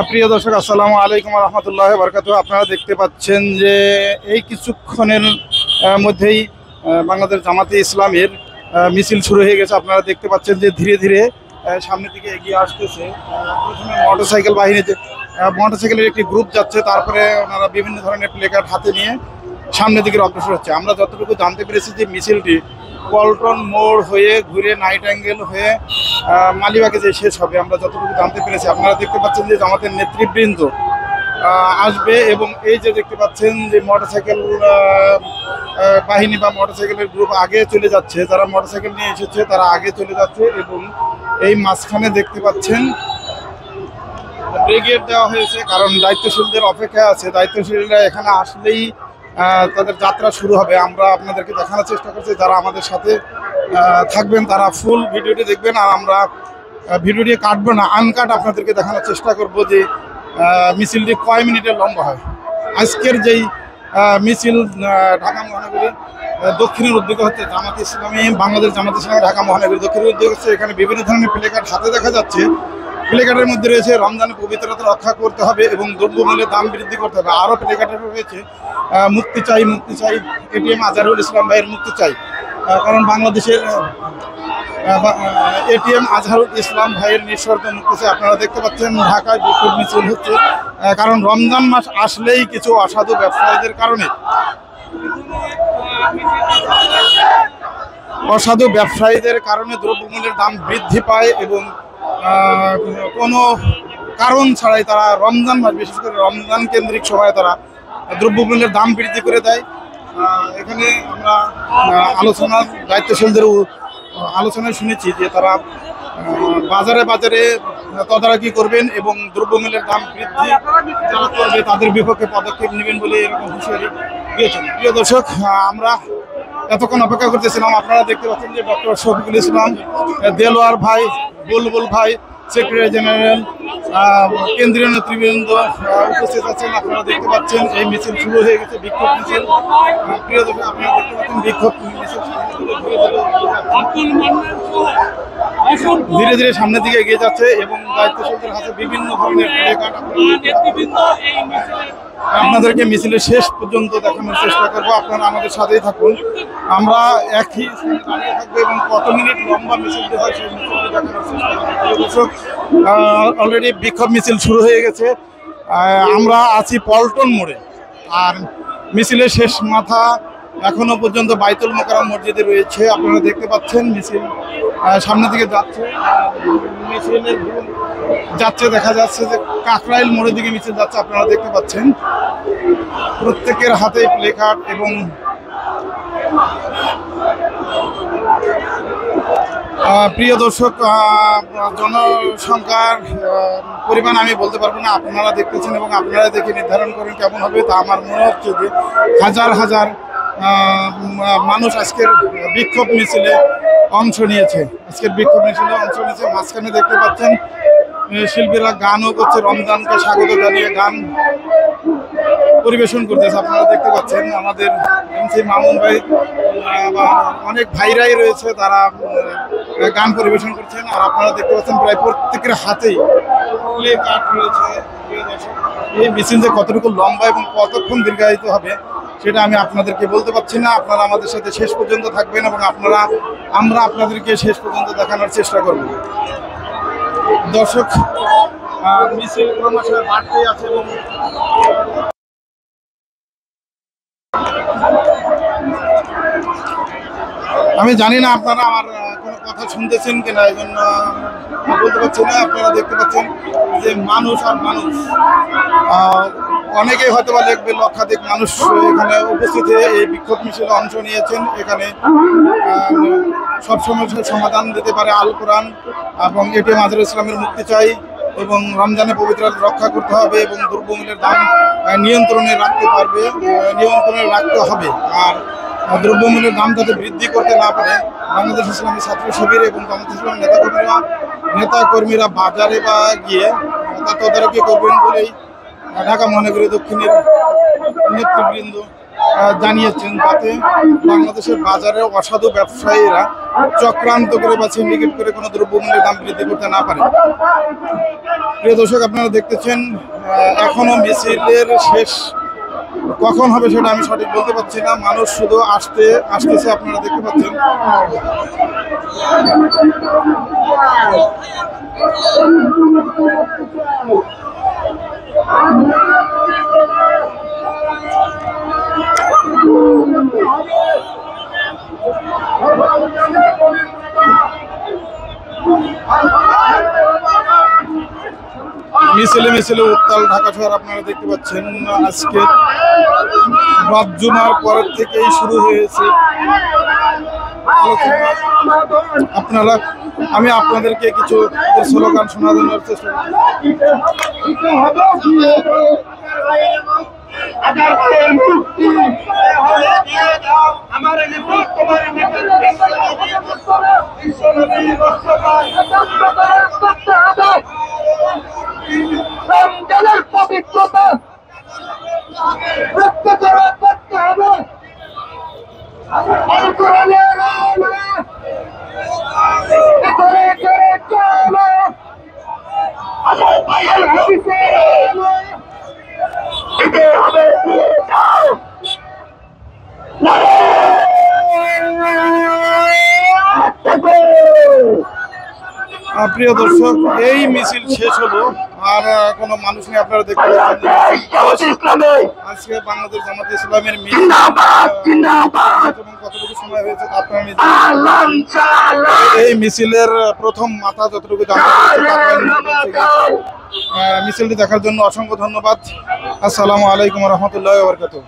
প্রিয় দর্শক, আসসালামু আলাইকুম রহমতুল্লাহ বরকাতুহ। আপনারা দেখতে পাচ্ছেন যে এই কিছুক্ষণের মধ্যেই বাংলাদেশ জামাতে ইসলামের মিছিল শুরু হয়ে গেছে। আপনারা দেখতে পাচ্ছেন যে ধীরে ধীরে সামনের দিকে এগিয়ে আসতেছে। প্রথমে মোটরসাইকেল বাহিনীতে মোটরসাইকেলের একটি গ্রুপ যাচ্ছে, তারপরে ওনারা বিভিন্ন ধরনের প্লেকার্ড হাতে নিয়ে সামনের দিকে অগ্রসর হচ্ছে। আমরা যতটুকু জানতে পেরেছি যে মিছিলটি পল্টন মোড় হয়ে ঘুরে নাইট অ্যাঙ্গেল হয়ে মালিবাগে যে শেষ হবে, আমরা যতটুকু জানতে পেরেছি। আপনারা দেখতে পাচ্ছেন যে জামাতের নেতৃবৃন্দ আসবে এবং এই যে দেখতে পাচ্ছেন যে মোটরসাইকেল বাহিনী বা মোটরসাইকেলের গ্রুপ আগে চলে যাচ্ছে, যারা মোটরসাইকেল নিয়ে এসেছে তারা আগে চলে যাচ্ছে এবং এই মাঝখানে দেখতে পাচ্ছেন ব্রিগেড দেওয়া হয়েছে, কারণ দায়িত্বশীলদের অপেক্ষায় আছে। দায়িত্বশীলরা এখানে আসলেই তাদের যাত্রা শুরু হবে। আমরা আপনাদেরকে দেখানোর চেষ্টা করছি, যারা আমাদের সাথে থাকবেন তারা ফুল ভিডিওটি দেখবেন, আর আমরা ভিডিওটি কাটবো না, আনকাট আপনাদেরকে দেখানোর চেষ্টা করব যে মিছিলটি কয় মিনিটের লম্বা হয়। আজকের যেই মিছিল ঢাকা মহানগরী দক্ষিণের উদ্যোগে হচ্ছে জামাত ইসলামী, বাংলাদেশ জামাত ইসলামী ঢাকা মহানগরী দক্ষিণের উদ্যোগ হচ্ছে। এখানে বিভিন্ন ধরনের প্লেকার্ড হাতে দেখা যাচ্ছে। প্লেকার্ডের মধ্যে রয়েছে রমজানের পবিত্রতা রক্ষা করতে হবে এবং দ্রব্যমূল্যের দাম বৃদ্ধি করতে হবে। আরও প্লেকার্ডে রয়েছে মুক্তি চাই, মুক্তি চাই, এটিএম আজহারুল ইসলাম ভাইয়ের মুক্তি চাই, কারণ বাংলাদেশের এটিএম আজহারুল ইসলাম ভাইয়ের নিঃশর্ত মুক্তি চাই। আপনারা দেখতে পাচ্ছেন ঢাকায় বিক্ষোভ মিছিল হচ্ছে, কারণ রমজান মাস আসলেই কিছু অসাধু ব্যবসায়ীদের কারণে দ্রব্যমূল্যের দাম বৃদ্ধি পায় এবং কোনো কারণ ছাড়াই তারা রমজান মাস, বিশেষ করে রমজান কেন্দ্রিক সময়ে তারা দ্রব্যমূল্যের দাম বৃদ্ধি করে দেয়। এখানে আমরা দায়িত্বশীলদের আলোচনায় শুনেছি যে তারা বাজারে বাজারে তদারকি করবেন এবং দ্রব্যমূল্যের দাম বৃদ্ধি যারা করবে তাদের বিপক্ষে পদক্ষেপ নেবেন বলে এরকম হুঁশিয়ারি দিয়েছেন। প্রিয় দর্শক, আমরা এতক্ষণ অপেক্ষা করতেছিলাম। আপনারা দেখতে পাচ্ছেন যে ডক্টর শফিকুল ইসলাম, দেলোয়ার ভাই, বুলবুল ভাই, সেক্রেটারি জেনারেল, কেন্দ্রীয় নেতৃবৃন্দ উপস্থিত আছেন। আপনারা দেখতে পাচ্ছেন এই মিছিল শুরু হয়ে গেছে, বিক্ষোভ মিছিল। প্রিয় দর্শক, আপনারা দেখতে পাচ্ছেন বিক্ষোভ মিছিল ধীরে ধীরে সামনের দিকে এগিয়ে যাচ্ছে এবং দায়িত্বশীলদের হাতে বিভিন্ন ধরনের আপনাদেরকে মিছিলের শেষ পর্যন্ত দেখানোর চেষ্টা করবো। আপনারা আমাদের সাথেই থাকুন, আমরা একই দাঁড়িয়ে থাকবো এবং কত মিনিট লম্বা মিছিলটি হয় সেই মিছিলটি দেখানোর চেষ্টা করবো। অলরেডি বিক্ষোভ মিছিল শুরু হয়ে গেছে। আমরা আছি পল্টন মোড়ে, আর মিছিলের শেষ মাথা এখনো পর্যন্ত বাইতুল মোকাররম মসজিদে রয়েছে। আপনারা দেখতে পাচ্ছেন মিছিল সামনের দিকে যাচ্ছে। মিছিলের যাচ্ছে, দেখা যাচ্ছে যে কাকরাইল মোড়ের দিকে মিছিল যাচ্ছে। আপনারা দেখতে পাচ্ছেন প্রত্যেকের হাতে প্লেকার্ড এবং প্রিয় দর্শক, জনসংখ্যার পরিমাণ আমি বলতে পারবো না, আপনারা দেখতেছেন এবং আপনারা দেখে নির্ধারণ করেন কেমন হবে। তা আমার মনে হচ্ছে যে হাজার হাজার মানুষ আজকের বিক্ষোভ মিছিলে অংশ নিয়েছে। মাঝখানে দেখতে পাচ্ছেন শিল্পীরা গানও করছে, রমজানকে স্বাগত জানিয়ে গান পরিবেশন করতেছে। আপনারা দেখতে পাচ্ছেন আমাদের এমসি মামুন ভাই, অনেক ভাইরাই রয়েছে, তারা গান পরিবেশন করছেন। আর আপনারা দেখতে পাচ্ছেন প্রায় প্রত্যেকের হাতেই প্লে কার্ড রয়েছে। এই মিছিল যে কতটুকু লম্বা এবং কতক্ষণ দীর্ঘায়িত হবে সেটা আমি আপনাদেরকে বলতে পারছি না। আপনারা আমাদের সাথে শেষ পর্যন্ত থাকবেন এবং আমরা আপনাদেরকে শেষ পর্যন্ত দেখানোর চেষ্টা করব। দর্শক, মিছিল ক্রমশঃ বাড়তেই আছে এবং আমি জানি না আপনারা আমার কোনো কথা শুনতেছেন কিনা, এই জন্য বলতে পারছি না। আপনারা দেখতে পাচ্ছেন যে মানুষ আর মানুষ, অনেকেই হয়তো বা দেখবে লক্ষাধিক মানুষ এখানে উপস্থিত হয়ে এই বিক্ষোভ মিছিলে অংশ নিয়েছেন। এখানে সব সমস্যার সমাধান দিতে পারে আল কোরআন এবং এটিএম আজহারুল ইসলামের মুক্তি চাই এবং রমজানের পবিত্রতা রক্ষা করতে হবে এবং দ্রব্যমূল্যের দাম নিয়ন্ত্রণে রাখতে হবে। আর দ্রব্যমূল্যের দাম যাতে বৃদ্ধি করতে না পারে, বাংলাদেশ ইসলামী ছাত্র শিবির এবং জামাত ইসলামের নেতাকর্মীরা বাজারে বা গিয়ে তা তদারকি করবেন বলেই ঢাকা মহানগরী দক্ষিণের নেতৃবৃন্দ জানিয়েছেন, যাতে বাংলাদেশের বাজারে অসাধু ব্যবসায়ীরা চক্রান্ত করে বা সিন্ডিকেট করে কোনো দ্রব্যমূল্যের দাম বৃদ্ধি করতে না পারে। প্রিয় দর্শক, আপনারা দেখতেছেন এখনো মিছিলের শেষ কখন হবে সেটা আমি সঠিক বলতে পারছি না। মানুষ শুধু আসতেছে, আপনারা দেখতে পাচ্ছেন। মিছিলে মিছিলে উত্তাল ঢাকা শহর আপনারা দেখতে পাচ্ছেন। আজকে রব জুমার পরের থেকেই শুরু হয়েছে আলোচনা। আমি আপনাদেরকে কিছু স্লোগান শোনানোর চেষ্টা রমজানের পবিত্রতা রক্ষা করতে হবে। কোরআনের আলো করে করে চলো, আমার ভাইয়ের হাদিসের আলো দিতে হবে, দিয়ে দাও। প্রিয় দর্শক, এই মিছিল শেষ হলো, আর কোনো মানুষ নেই। আপনারা দেখতে পাচ্ছেন আজকে বাংলাদেশ জামাতে ইসলামের মিছিল এবং কতটুকু সময় হয়েছে আপনারা এই মিছিলের প্রথম মাথা যতটুকু জানতে মিছিলটি দেখার জন্য অসংখ্য ধন্যবাদ। আসসালামু আলাইকুম রহমতুল্লাহ বরকাতুহ।